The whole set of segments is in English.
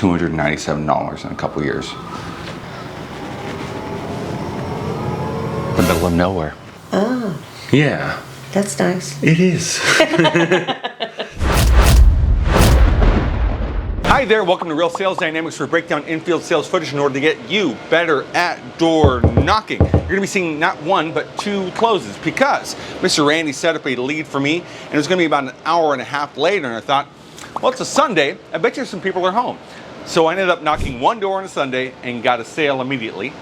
$297 in a couple years. The middle of nowhere. Oh. Yeah. That's nice. It is. Hi there, welcome to Real Sales Dynamics, where we break down in-field sales footage in order to get you better at door knocking. You're gonna be seeing not one, but two closes because Mr. Randy set up a lead for me, and it was gonna be about an hour and a half later, and I thought, well, it's a Sunday, I bet you some people are home. So I ended up knocking one door on a Sunday and got a sale immediately.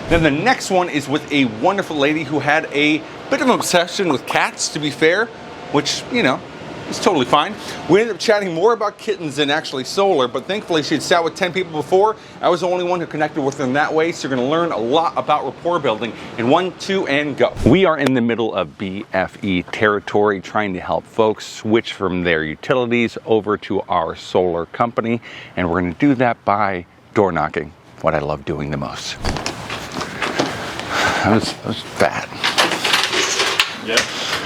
Then the next one is with a wonderful lady who had a bit of an obsession with cats, to be fair, which, you know, is totally fine. We ended up chatting more about kittens than actually solar, but thankfully she had sat with 10 people before. I was the only one who connected with her in that way, so you're gonna learn a lot about rapport building in 1, 2, and go. We are in the middle of BFE territory, trying to help folks switch from their utilities over to our solar company, and we're gonna do that by door knocking, what I love doing the most. I was fat. Yeah,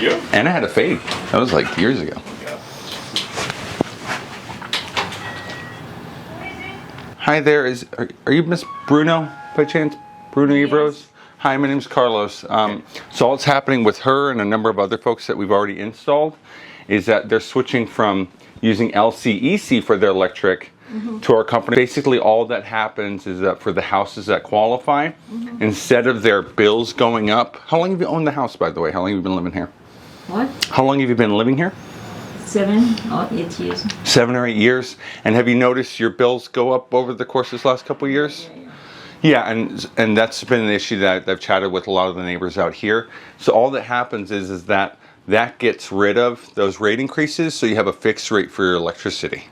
you? And I had a fade. That was like years ago. Yeah. Hi there, are you Miss Bruno by chance? Bruno Evros? Hi, my name's Carlos. So all that's happening with her and a number of other folks that we've already installed is that they're switching from using LCEC for their electric to our company. Basically all that happens is that for the houses that qualify, instead of their bills going up, how long have you owned the house, by the way? How long have you been living here? What? How long have you been living here? 7 or 8 years. 7 or 8 years. And have you noticed your bills go up over the course of this last couple of years? Yeah, and that's been an issue that I've chatted with a lot of the neighbors out here. So all that happens is that gets rid of those rate increases, so you have a fixed rate for your electricity.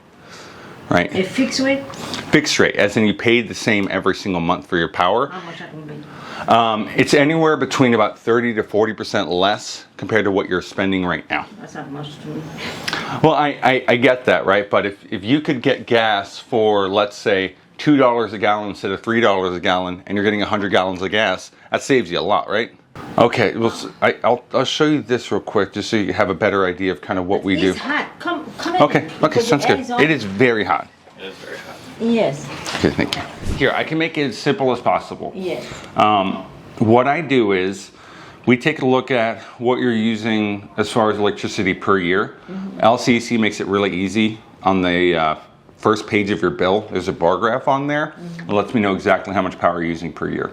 Right? A fixed rate? Fixed rate, as in you pay the same every single month for your power. How much that will be? It's anywhere between about 30 to 40% less compared to what you're spending right now. That's not much to me. Well, I get that, right? But if you could get gas for, let's say, $2 a gallon instead of $3 a gallon, and you're getting 100 gallons of gas, that saves you a lot, right? Okay, well, I'll show you this real quick just so you have a better idea of kind of what we do. It's hot. Come in. Okay, sounds good. It is very hot. It is very hot. Yes. Okay, thank you. Here, I can make it as simple as possible. Yes. What I do is we take a look at what you're using as far as electricity per year. LCEC makes it really easy. On the first page of your bill, there's a bar graph on there. It lets me know exactly how much power you're using per year.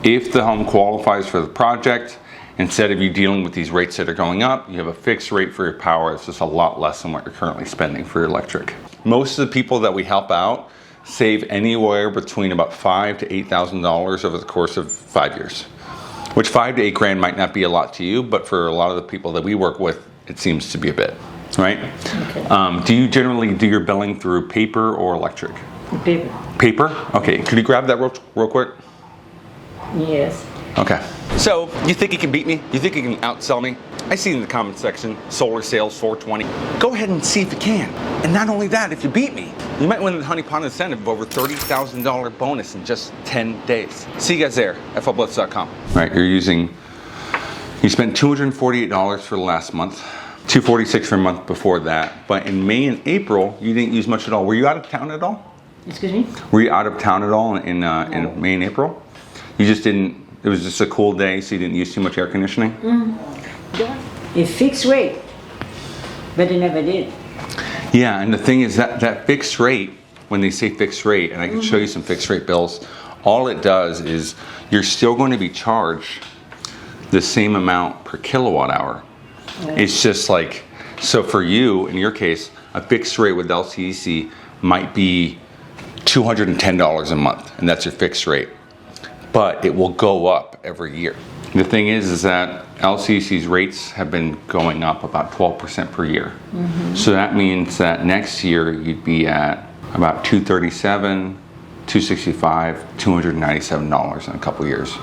If the home qualifies for the project, instead of you dealing with these rates that are going up, you have a fixed rate for your power. It's just a lot less than what you're currently spending for your electric. Most of the people that we help out save anywhere between about $5,000 to $8,000 over the course of 5 years. Which 5 to 8 grand might not be a lot to you, but for a lot of the people that we work with, it seems to be a bit, right? Okay. Do you generally do your billing through paper or electric? Paper. Paper? Okay, could you grab that real quick? Yes. Okay. So, you think you can beat me? You think you can outsell me? I see in the comment section, solar sales 420. Go ahead and see if you can. And not only that, if you beat me, you might win the Honey Pond incentive of over $30,000 bonus in just 10 days. See you guys there at blitz.com. Right, you spent $248 for the last month, $246 for a month before that, but in May and April, you didn't use much at all. Were you out of town at all? Excuse me? Were you out of town at all in May and April? You just didn't, it was just a cool day, so you didn't use too much air conditioning? A fixed rate, but they never did. Yeah, and the thing is that fixed rate, when they say fixed rate, and I can show you some fixed rate bills, all it does is you're still going to be charged the same amount per kilowatt hour. It's just like, so for you, in your case, a fixed rate with LCEC might be $210 a month, and that's your fixed rate. But it will go up every year. The thing is that LCEC's rates have been going up about 12% per year. So that means that next year you'd be at about $237, $265, $297 in a couple years.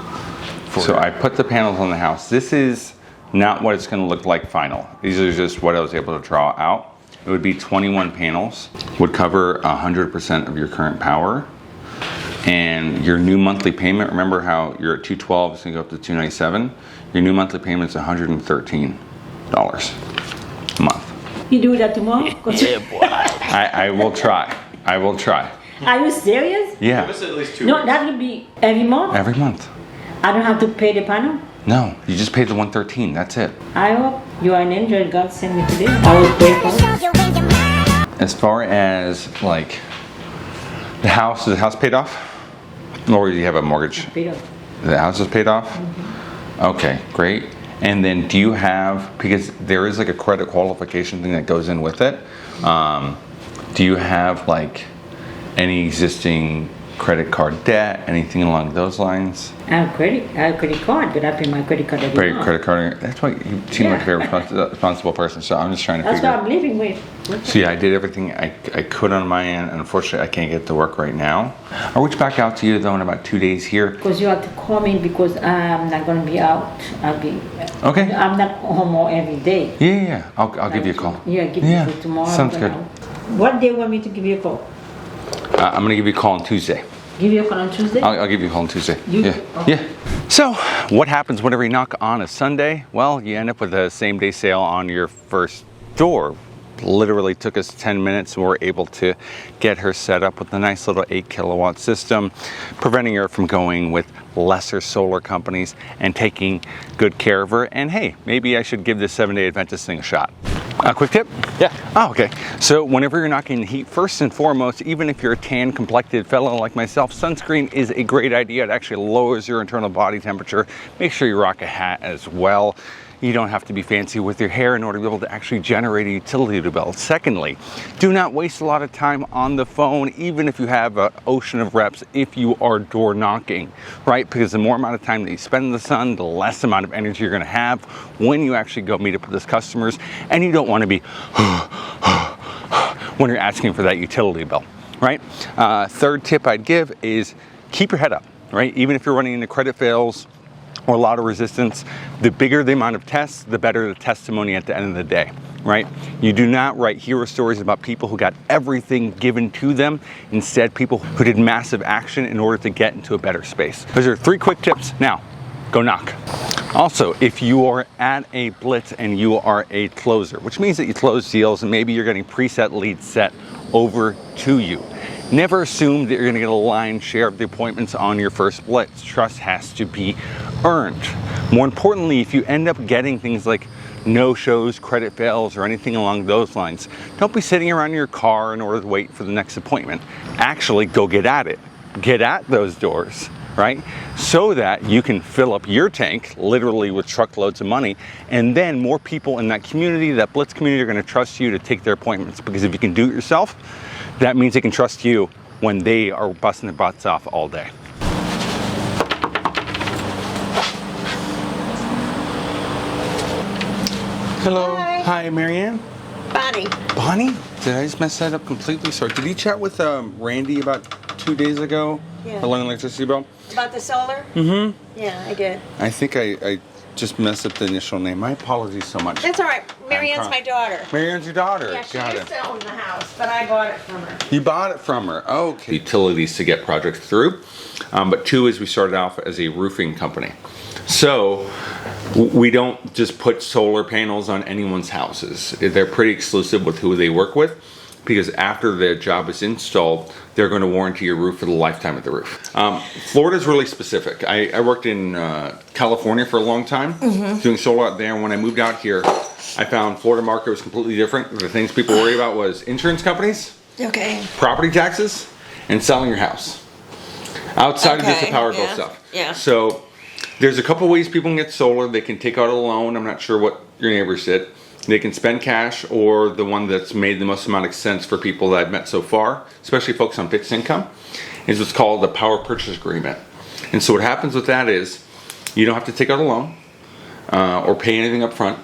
So I put the panels on the house. This is not what it's going to look like final. These are just what I was able to draw out. It would be 21 panels, would cover 100% of your current power. And your new monthly payment, remember how you're at $212, it's gonna go up to $297. Your new monthly payment is $113 a month. You do that tomorrow? Yeah, boy. I will try. I will try. Are you serious? Give Yeah, us at least 2 No, weeks. that will be every month. every month. I don't have to pay the panel. No, you just pay the 113. That's it. I hope you are an angel. God sent me today. I will pray for it. As far as like the house, is the house paid off? Or do you have a mortgage? Peter. The house is paid off? Okay, great. And then do you have, because there is like a credit qualification thing that goes in with it, do you have like any existing credit card debt, anything along those lines? I have credit card, but I pay my credit card every Great month. credit card. That's why you seem like a very responsible person. So I'm just trying to That's figure. what I'm living with. So yeah, I did everything I could on my end, and unfortunately I can't get to work right now. I'll reach back out to you though in about 2 days here. Because you have to call me because I'm not going to be out. I'll be. Okay. I'm not home every day. Yeah. I'll give you a call. Yeah, give me a call tomorrow. Sounds good. What day want me to give you a call? I'm gonna give you a call on Tuesday. Give you a call on Tuesday? I'll give you a call on Tuesday. You- Yeah. oh. Yeah. So, what happens whenever you knock on a Sunday? Well, you end up with a same-day sale on your first door. Literally took us 10 minutes and we were able to get her set up with a nice little 8 kilowatt system, preventing her from going with lesser solar companies and taking good care of her. And hey, maybe I should give this 7-day Adventist thing a shot. A quick tip? Yeah. Oh, okay. So whenever you're knocking heat, first and foremost, even if you're a tan complected fellow like myself, sunscreen is a great idea. It actually lowers your internal body temperature. Make sure you rock a hat as well. You don't have to be fancy with your hair in order to be able to actually generate a utility bill. Secondly, do not waste a lot of time on the phone, even if you have an ocean of reps, if you are door knocking, right? Because the more amount of time that you spend in the sun, the less amount of energy you're gonna have when you actually go meet up with those customers, and you don't wanna be when you're asking for that utility bill, right? Third tip I'd give is keep your head up, right? Even if you're running into credit fails, or a lot of resistance, the bigger the amount of tests, the better the testimony at the end of the day, right? You do not write hero stories about people who got everything given to them. Instead, people who did massive action in order to get into a better space. Those are 3 quick tips. Now, go knock. Also, if you are at a BLITZ and you are a closer, which means that you close deals and maybe you're getting preset leads set over to you, never assume that you're going to get a lion's share of the appointments on your first BLITZ. Trust has to be earned. More importantly, if you end up getting things like no-shows, credit fails, or anything along those lines, don't be sitting around in your car in order to wait for the next appointment. Actually, go get at it. Get at those doors, right? So that you can fill up your tank, literally with truckloads of money, and then more people in that community, that BLITZ community, are going to trust you to take their appointments. Because if you can do it yourself, that means they can trust you when they are busting their butts off all day. Hello. Hi, Marianne. Bonnie. Bonnie? Did I just mess that up completely? Sorry. Did you chat with Randy about 2 days ago? Yeah. For learning electricity bill? About the solar? Mm-hmm. Yeah, I did. I think I just messed up the initial name. My apologies so much. That's all right. Marianne's my daughter. Marianne's your daughter. Yeah, she Got used it. to own the house, but I bought it from her. You bought it from her. Okay. Utilities to get projects through. But 2 is we started off as a roofing company. So we don't just put solar panels on anyone's houses. They're pretty exclusive with who they work with, because after the job is installed, they're going to warranty your roof for the lifetime of the roof. Florida's really specific. I worked in California for a long time, doing solar out there. And when I moved out here, I found Florida market was completely different. The things people worry about was insurance companies, Okay. property taxes, and selling your house. Outside of just the Okay, power bill yeah, stuff. yeah. So there's a couple ways people can get solar. They can take out a loan. I'm not sure what your neighbors did. They can spend cash, or the one that's made the most amount of sense for people that I've met so far, especially folks on fixed income, is what's called the power purchase agreement. And so what happens with that is you don't have to take out a loan or pay anything up front.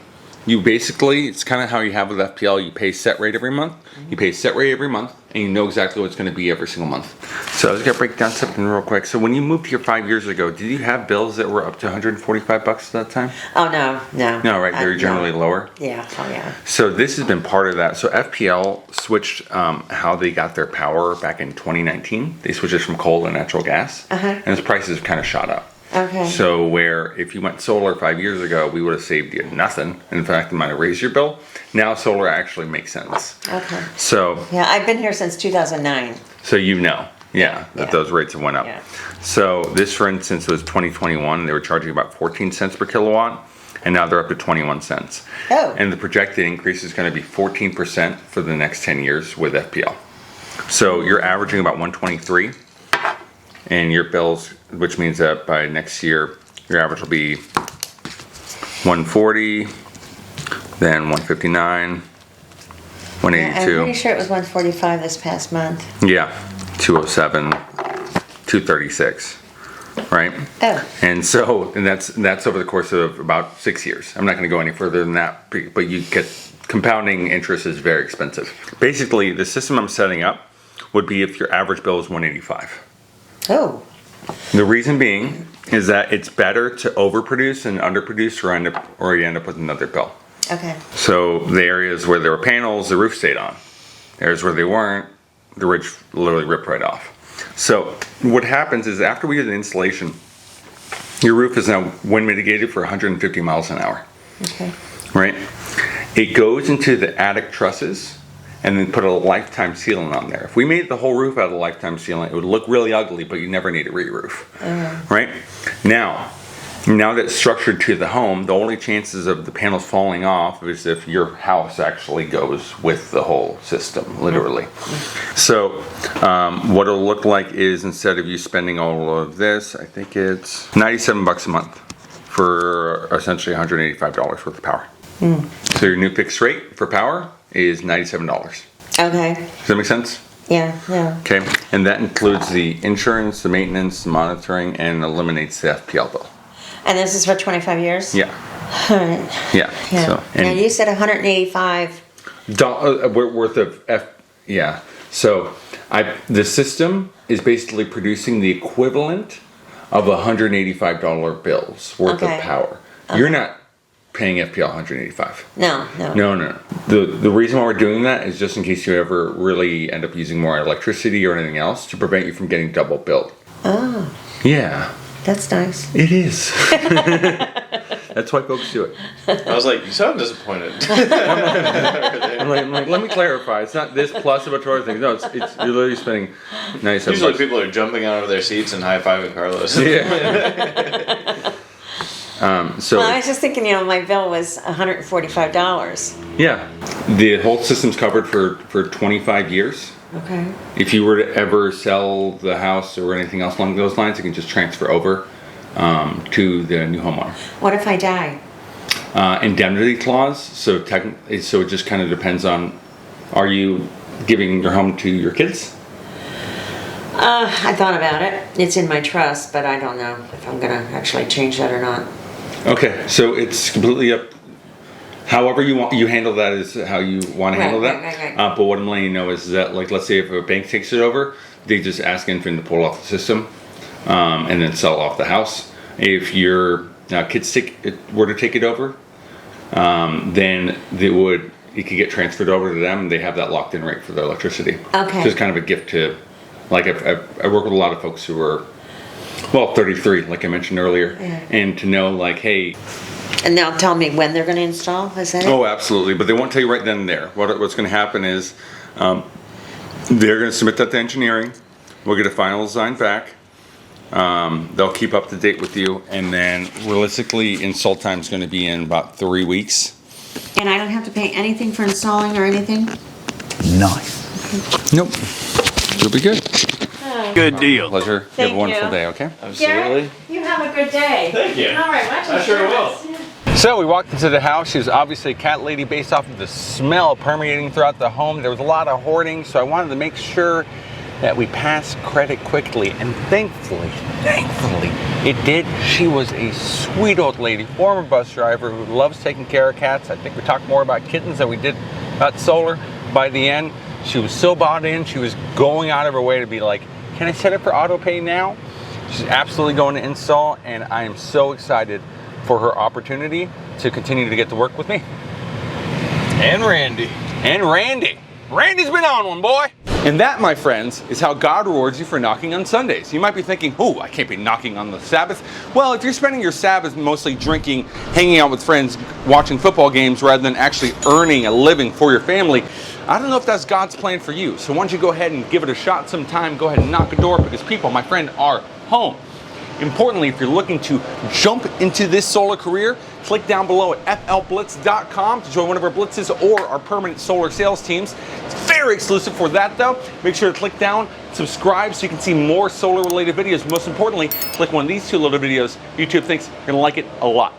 You basically, it's kind of how you have with FPL. You pay set rate every month. You pay set rate every month, and you know exactly what it's going to be every single month. So I was going to break down something real quick. So when you moved here 5 years ago, did you have bills that were up to $145 at that time? Oh, no. No, right? They were generally no. lower. Yeah, oh, yeah. So this has been part of that. So FPL switched how they got their power back in 2019. They switched it from coal to natural gas, and its prices have kind of shot up. Okay. So where if you went solar 5 years ago, we would have saved you nothing. In fact, it might have raised your bill. Now solar actually makes sense. Okay. So Yeah, I've been here since 2009. so you know, that Yeah. those rates have went up. Yeah. So this, for instance, was 2021. They were charging about 14 cents per kilowatt, and now they're up to 21 cents. Oh. And the projected increase is going to be 14% for the next 10 years with FPL. So you're averaging about 123, and your bills, which means that by next year, your average will be 140, then 159, Yeah, I'm 182. pretty sure it was 145 this past month. Yeah, 207, 236, right? Oh. And so, and that's over the course of about 6 years. I'm not going to go any further than that, but you get compounding interest is very expensive. Basically, the system I'm setting up would be if your average bill is 185. Oh. The reason being is that it's better to overproduce and underproduce, or you end up with another bill. Okay. So the areas where there were panels, the roof stayed on. Areas where they weren't, the ridge literally ripped right off. So what happens is after we do the installation, your roof is now wind mitigated for 150 miles an hour, Okay. right? It goes into the attic trusses and then put a lifetime sealant on there. If we made the whole roof out of lifetime sealant, it would look really ugly, but you never need a re-roof, right? Now that it's structured to the home, the only chances of the panels falling off is if your house actually goes with the whole system, literally. So what it'll look like is instead of you spending all of this, I think it's $97 a month for essentially $185 worth of power. So your new fixed rate for power is $97. Okay. Does that make sense? Yeah, yeah. Okay, and that includes the insurance, the maintenance, the monitoring, and eliminates the FPL bill. And this is for 25 years? Yeah, All right. yeah. Yeah. So, Now and you said 185. worth of yeah. So the system is basically producing the equivalent of $185 bills worth Okay. of power. You're not paying FPL 185. No. No. The reason why we're doing that is just in case you ever really end up using more electricity or anything else to prevent you from getting double billed. Oh, Yeah, that's nice. it is. That's why folks do it. I was like, you sound disappointed. I'm like, let me clarify. It's not this plus a bunch of other things. No, it's you're literally spending $97. Usually people are jumping out of their seats and high-fiving Carlos. Yeah. So Well, I was just thinking, my bill was $145. yeah, the whole system's covered for 25 years. Okay. If you were to ever sell the house or anything else along those lines, it can just transfer over to the new homeowner. What if I die? Indemnity clause. So it just kind of depends on, are you giving your home to your kids? I thought about it. It's in my trust, but I don't know if I'm going to actually change that or not. Okay, so it's completely up. However you handle that is how you want to handle that. Right. But what I'm letting you know is that, like, let's say if a bank takes it over, they just ask Infant to pull off the system and then sell off the house. If your kids were to take it over, then it could get transferred over to them. And they have that locked in rate for their electricity. Okay. So it's kind of a gift to, like, I work with a lot of folks who are, 33, like I mentioned earlier, and to know, like, hey. And they'll tell me when they're going to install? Is that it? Oh, absolutely. But they won't tell you right then and there. What's going to happen is they're going to submit that to engineering. We'll get a final design back. They'll keep up to date with you. And then realistically, install time is going to be in about 3 weeks. And I don't have to pay anything for installing or anything? Nice. Nope. You'll be good. Good deal. Pleasure. You have Thank a wonderful you. day, okay? Absolutely. You have a good day. Thank you. All right, watch I sure will. So we walked into the house. She was obviously a cat lady based off of the smell permeating throughout the home. There was a lot of hoarding, so I wanted to make sure that we passed credit quickly. And thankfully, it did. She was a sweet old lady, former bus driver who loves taking care of cats. I think we talked more about kittens than we did about solar. By the end, she was so bought in. She was going out of her way to be like, can I set it for auto pay now? She's absolutely going to install, and I am so excited for her opportunity to continue to get to work with me. And Randy. And Randy. Randy's been on one, boy. And that, my friends, is how God rewards you for knocking on Sundays. You might be thinking, oh, I can't be knocking on the Sabbath. Well, if you're spending your Sabbath mostly drinking, hanging out with friends, watching football games, rather than actually earning a living for your family, I don't know if that's God's plan for you. So why don't you go ahead and give it a shot sometime, go ahead and knock a door, because people, my friend, are home. Importantly, if you're looking to jump into this solar career, click down below at flblitz.com to join one of our blitzes or our permanent solar sales teams. It's very exclusive for that though. Make sure to click down, subscribe so you can see more solar related videos. Most importantly, click one of these two little videos. YouTube thinks you're gonna like it a lot.